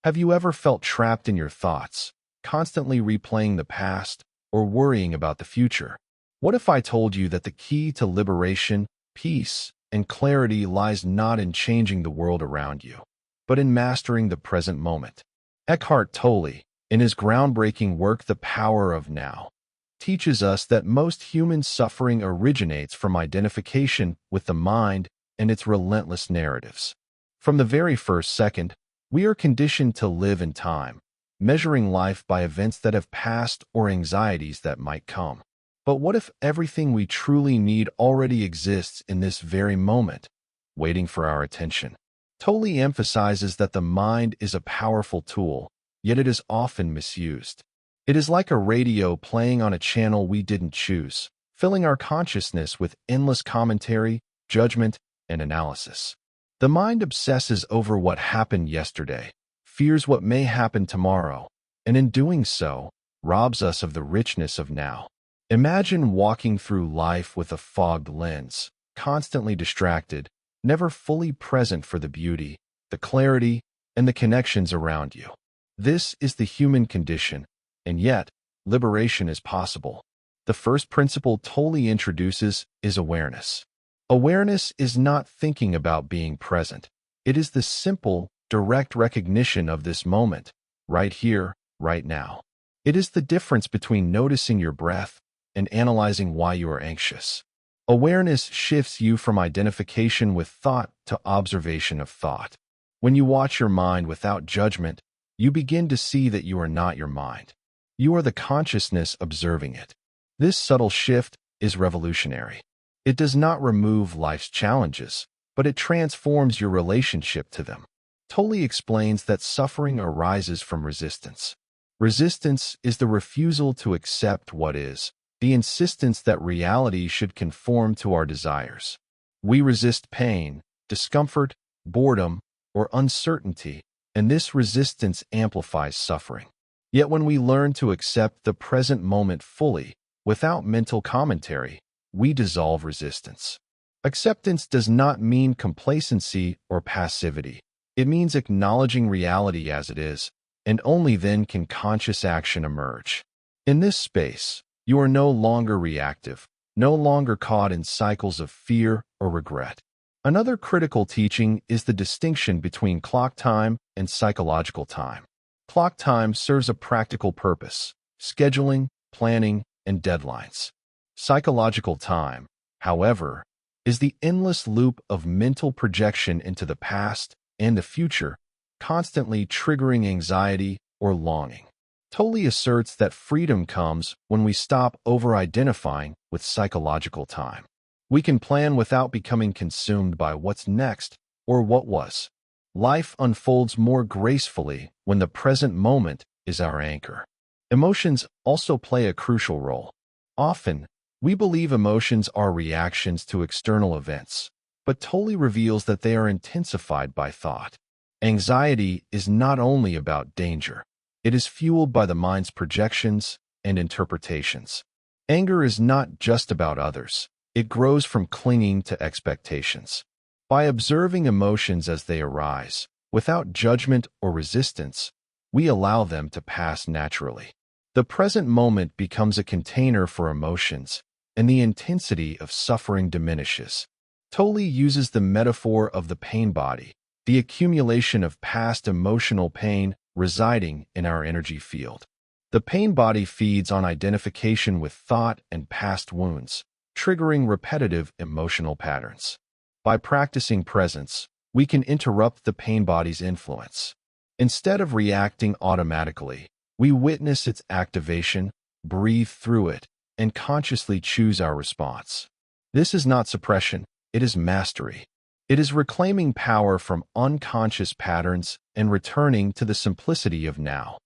Have you ever felt trapped in your thoughts, constantly replaying the past or worrying about the future? What if I told you that the key to liberation, peace, and clarity lies not in changing the world around you, but in mastering the present moment? Eckhart Tolle, in his groundbreaking work The Power of Now, teaches us that most human suffering originates from identification with the mind and its relentless narratives. From the very first second, we are conditioned to live in time, measuring life by events that have passed or anxieties that might come. But what if everything we truly need already exists in this very moment, waiting for our attention? Tolle emphasizes that the mind is a powerful tool, yet it is often misused. It is like a radio playing on a channel we didn't choose, filling our consciousness with endless commentary, judgment, and analysis. The mind obsesses over what happened yesterday, fears what may happen tomorrow, and in doing so, robs us of the richness of now. Imagine walking through life with a fogged lens, constantly distracted, never fully present for the beauty, the clarity, and the connections around you. This is the human condition, and yet, liberation is possible. The first principle Tolle introduces is awareness. Awareness is not thinking about being present. It is the simple, direct recognition of this moment, right here, right now. It is the difference between noticing your breath and analyzing why you are anxious. Awareness shifts you from identification with thought to observation of thought. When you watch your mind without judgment, you begin to see that you are not your mind. You are the consciousness observing it. This subtle shift is revolutionary. It does not remove life's challenges, but it transforms your relationship to them. Tolle explains that suffering arises from resistance. Resistance is the refusal to accept what is, the insistence that reality should conform to our desires. We resist pain, discomfort, boredom, or uncertainty, and this resistance amplifies suffering. Yet when we learn to accept the present moment fully, without mental commentary, we dissolve resistance. Acceptance does not mean complacency or passivity. It means acknowledging reality as it is, and only then can conscious action emerge. In this space, you are no longer reactive, no longer caught in cycles of fear or regret. Another critical teaching is the distinction between clock time and psychological time. Clock time serves a practical purpose: scheduling, planning, and deadlines. Psychological time, however, is the endless loop of mental projection into the past and the future, constantly triggering anxiety or longing. Tolle asserts that freedom comes when we stop over-identifying with psychological time. We can plan without becoming consumed by what's next or what was. Life unfolds more gracefully when the present moment is our anchor. Emotions also play a crucial role. Often, we believe emotions are reactions to external events, but Tolle reveals that they are intensified by thought. Anxiety is not only about danger. It is fueled by the mind's projections and interpretations. Anger is not just about others. It grows from clinging to expectations. By observing emotions as they arise, without judgment or resistance, we allow them to pass naturally. The present moment becomes a container for emotions, and the intensity of suffering diminishes. Tolle uses the metaphor of the pain body, the accumulation of past emotional pain residing in our energy field. The pain body feeds on identification with thought and past wounds, triggering repetitive emotional patterns. By practicing presence, we can interrupt the pain body's influence. Instead of reacting automatically, we witness its activation, breathe through it, and consciously choose our response. This is not suppression, it is mastery. It is reclaiming power from unconscious patterns and returning to the simplicity of now.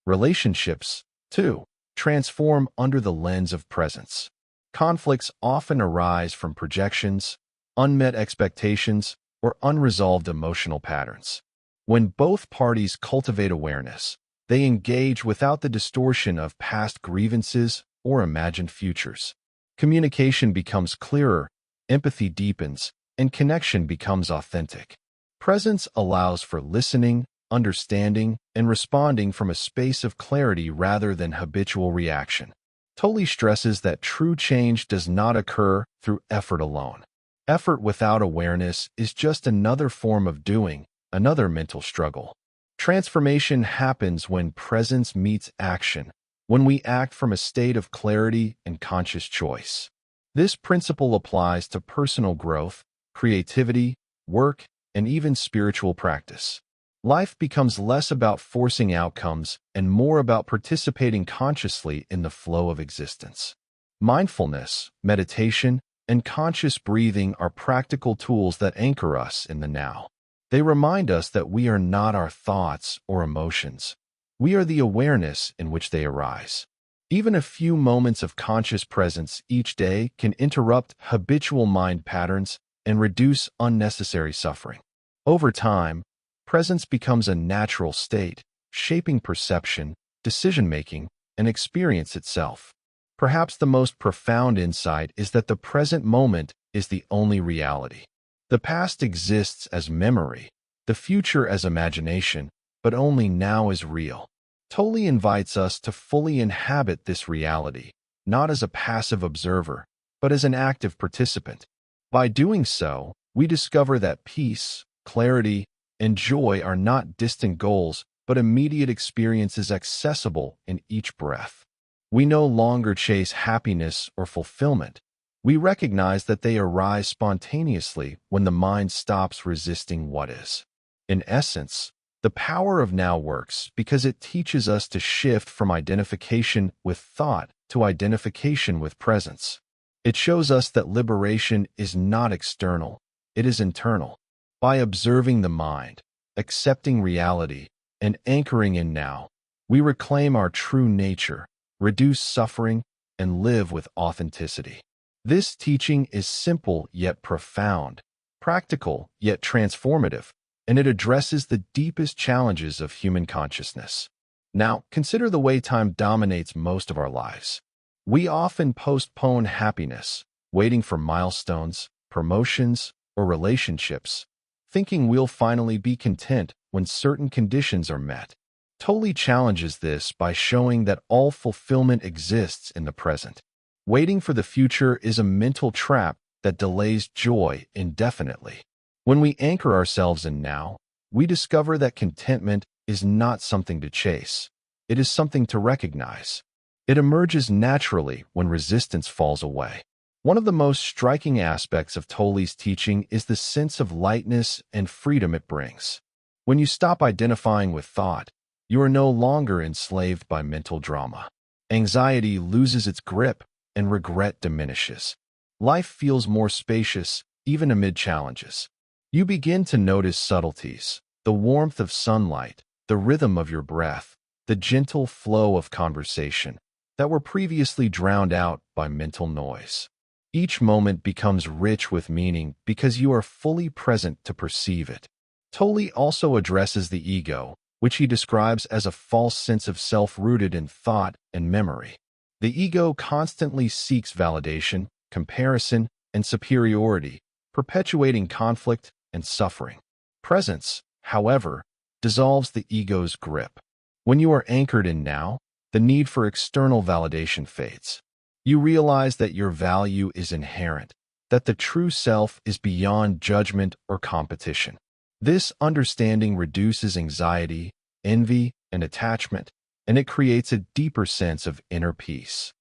Relationships, too, transform under the lens of presence. Conflicts often arise from projections, unmet expectations, or unresolved emotional patterns. When both parties cultivate awareness, they engage without the distortion of past grievances or imagined futures. Communication becomes clearer, empathy deepens, and connection becomes authentic. Presence allows for listening, understanding, and responding from a space of clarity rather than habitual reaction. Tolle stresses that true change does not occur through effort alone. Effort without awareness is just another form of doing, another mental struggle. Transformation happens when presence meets action, when we act from a state of clarity and conscious choice. This principle applies to personal growth, creativity, work, and even spiritual practice. Life becomes less about forcing outcomes and more about participating consciously in the flow of existence. Mindfulness, meditation, and conscious breathing are practical tools that anchor us in the now. They remind us that we are not our thoughts or emotions. We are the awareness in which they arise. Even a few moments of conscious presence each day can interrupt habitual mind patterns and reduce unnecessary suffering. Over time, presence becomes a natural state, shaping perception, decision-making, and experience itself. Perhaps the most profound insight is that the present moment is the only reality. The past exists as memory, the future as imagination, but only now is real. Tolle invites us to fully inhabit this reality, not as a passive observer, but as an active participant. By doing so, we discover that peace, clarity, and joy are not distant goals, but immediate experiences accessible in each breath. We no longer chase happiness or fulfillment. We recognize that they arise spontaneously when the mind stops resisting what is. In essence, the power of now works because it teaches us to shift from identification with thought to identification with presence. It shows us that liberation is not external, it is internal. By observing the mind, accepting reality, and anchoring in now, we reclaim our true nature, reduce suffering, and live with authenticity. This teaching is simple yet profound, practical yet transformative, and it addresses the deepest challenges of human consciousness. Now, consider the way time dominates most of our lives. We often postpone happiness, waiting for milestones, promotions, or relationships, thinking we'll finally be content when certain conditions are met. Tolle challenges this by showing that all fulfillment exists in the present. Waiting for the future is a mental trap that delays joy indefinitely. When we anchor ourselves in now, we discover that contentment is not something to chase. It is something to recognize. It emerges naturally when resistance falls away. One of the most striking aspects of Tolle's teaching is the sense of lightness and freedom it brings. When you stop identifying with thought, you are no longer enslaved by mental drama. Anxiety loses its grip and regret diminishes. Life feels more spacious, even amid challenges. You begin to notice subtleties, the warmth of sunlight, the rhythm of your breath, the gentle flow of conversation that were previously drowned out by mental noise. Each moment becomes rich with meaning because you are fully present to perceive it. Tolle also addresses the ego, which he describes as a false sense of self rooted in thought and memory. The ego constantly seeks validation, comparison, and superiority, perpetuating conflict and suffering. Presence, however, dissolves the ego's grip. When you are anchored in now, the need for external validation fades. You realize that your value is inherent, that the true self is beyond judgment or competition. This understanding reduces anxiety, envy, and attachment, and it creates a deeper sense of inner peace.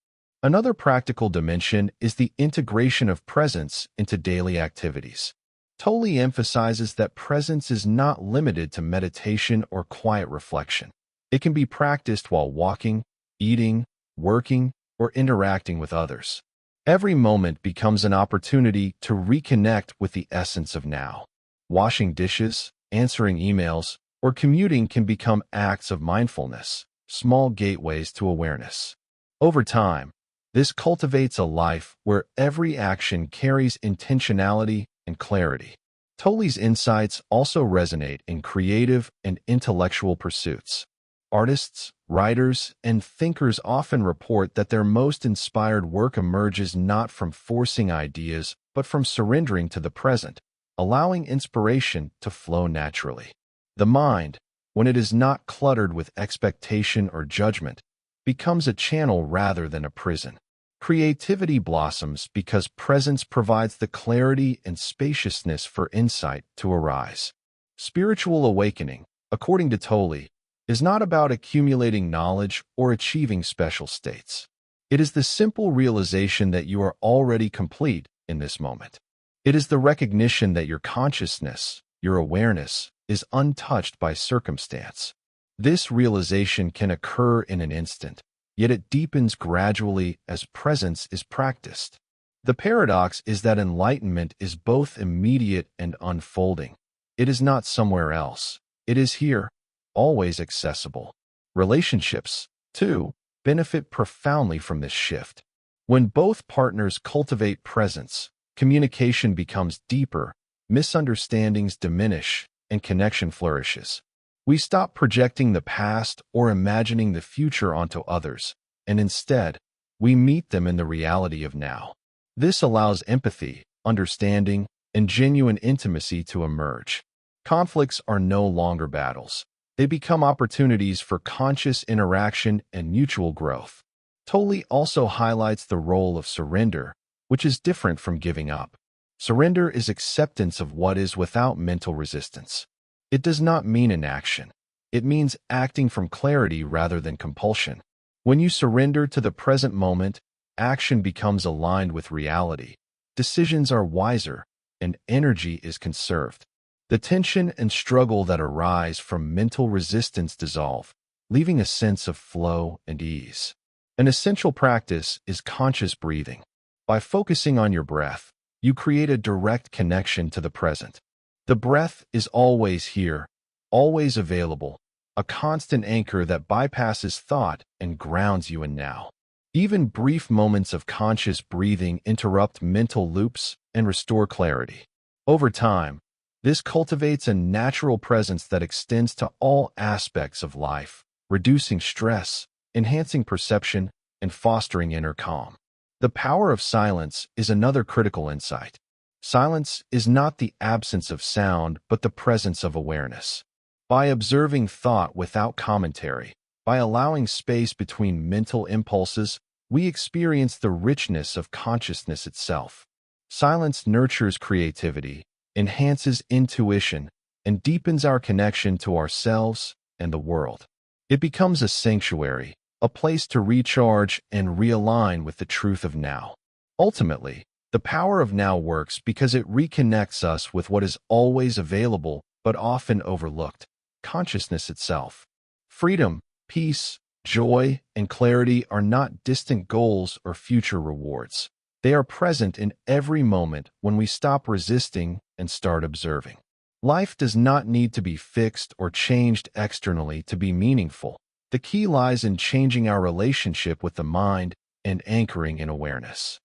Another practical dimension is the integration of presence into daily activities. Tolle emphasizes that presence is not limited to meditation or quiet reflection. It can be practiced while walking, eating, working, or interacting with others. Every moment becomes an opportunity to reconnect with the essence of now. Washing dishes, answering emails, or commuting can become acts of mindfulness, small gateways to awareness. Over time, this cultivates a life where every action carries intentionality and clarity. Tolle's insights also resonate in creative and intellectual pursuits. Artists, writers, and thinkers often report that their most inspired work emerges not from forcing ideas, but from surrendering to the present, allowing inspiration to flow naturally. The mind, when it is not cluttered with expectation or judgment, becomes a channel rather than a prison. Creativity blossoms because presence provides the clarity and spaciousness for insight to arise. Spiritual awakening, according to Tolle, is not about accumulating knowledge or achieving special states. It is the simple realization that you are already complete in this moment. It is the recognition that your consciousness, your awareness, is untouched by circumstance. This realization can occur in an instant, yet it deepens gradually as presence is practiced. The paradox is that enlightenment is both immediate and unfolding. It is not somewhere else. It is here, always accessible. Relationships, too, benefit profoundly from this shift. When both partners cultivate presence, communication becomes deeper, misunderstandings diminish, and connection flourishes. We stop projecting the past or imagining the future onto others, and instead, we meet them in the reality of now. This allows empathy, understanding, and genuine intimacy to emerge. Conflicts are no longer battles. They become opportunities for conscious interaction and mutual growth. Tolle also highlights the role of surrender, which is different from giving up. Surrender is acceptance of what is without mental resistance. It does not mean inaction. It means acting from clarity rather than compulsion. When you surrender to the present moment, action becomes aligned with reality. Decisions are wiser, and energy is conserved. The tension and struggle that arise from mental resistance dissolve, leaving a sense of flow and ease. An essential practice is conscious breathing. By focusing on your breath, you create a direct connection to the present. The breath is always here, always available, a constant anchor that bypasses thought and grounds you in now. Even brief moments of conscious breathing interrupt mental loops and restore clarity. Over time, this cultivates a natural presence that extends to all aspects of life, reducing stress, enhancing perception, and fostering inner calm. The power of silence is another critical insight. Silence is not the absence of sound, but the presence of awareness. By observing thought without commentary, by allowing space between mental impulses, we experience the richness of consciousness itself. Silence nurtures creativity, enhances intuition, and deepens our connection to ourselves and the world. It becomes a sanctuary, a place to recharge and realign with the truth of now. Ultimately, the power of now works because it reconnects us with what is always available but often overlooked: consciousness itself. Freedom, peace, joy, and clarity are not distant goals or future rewards. They are present in every moment when we stop resisting and start observing. Life does not need to be fixed or changed externally to be meaningful. The key lies in changing our relationship with the mind and anchoring in awareness.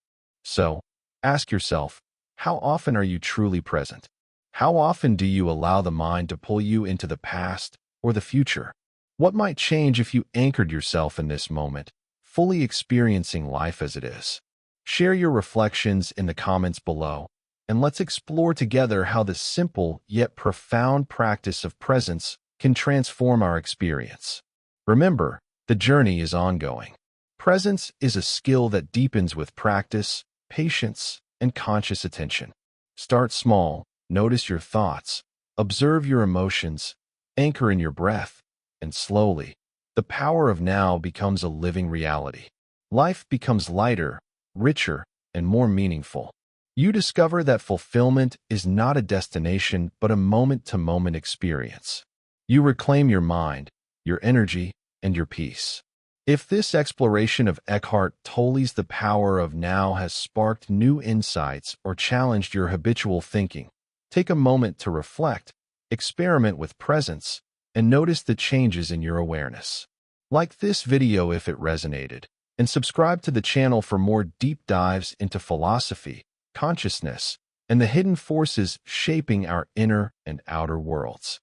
So, ask yourself, how often are you truly present? How often do you allow the mind to pull you into the past or the future? What might change if you anchored yourself in this moment, fully experiencing life as it is? Share your reflections in the comments below, and let's explore together how this simple yet profound practice of presence can transform our experience. Remember, the journey is ongoing. Presence is a skill that deepens with practice, patience, and conscious attention. Start small, notice your thoughts, observe your emotions, anchor in your breath, and slowly, the power of now becomes a living reality. Life becomes lighter, richer, and more meaningful. You discover that fulfillment is not a destination but a moment-to-moment experience. You reclaim your mind, your energy, and your peace. If this exploration of Eckhart Tolle's The Power of Now has sparked new insights or challenged your habitual thinking, take a moment to reflect, experiment with presence, and notice the changes in your awareness. Like this video if it resonated, and subscribe to the channel for more deep dives into philosophy, consciousness, and the hidden forces shaping our inner and outer worlds.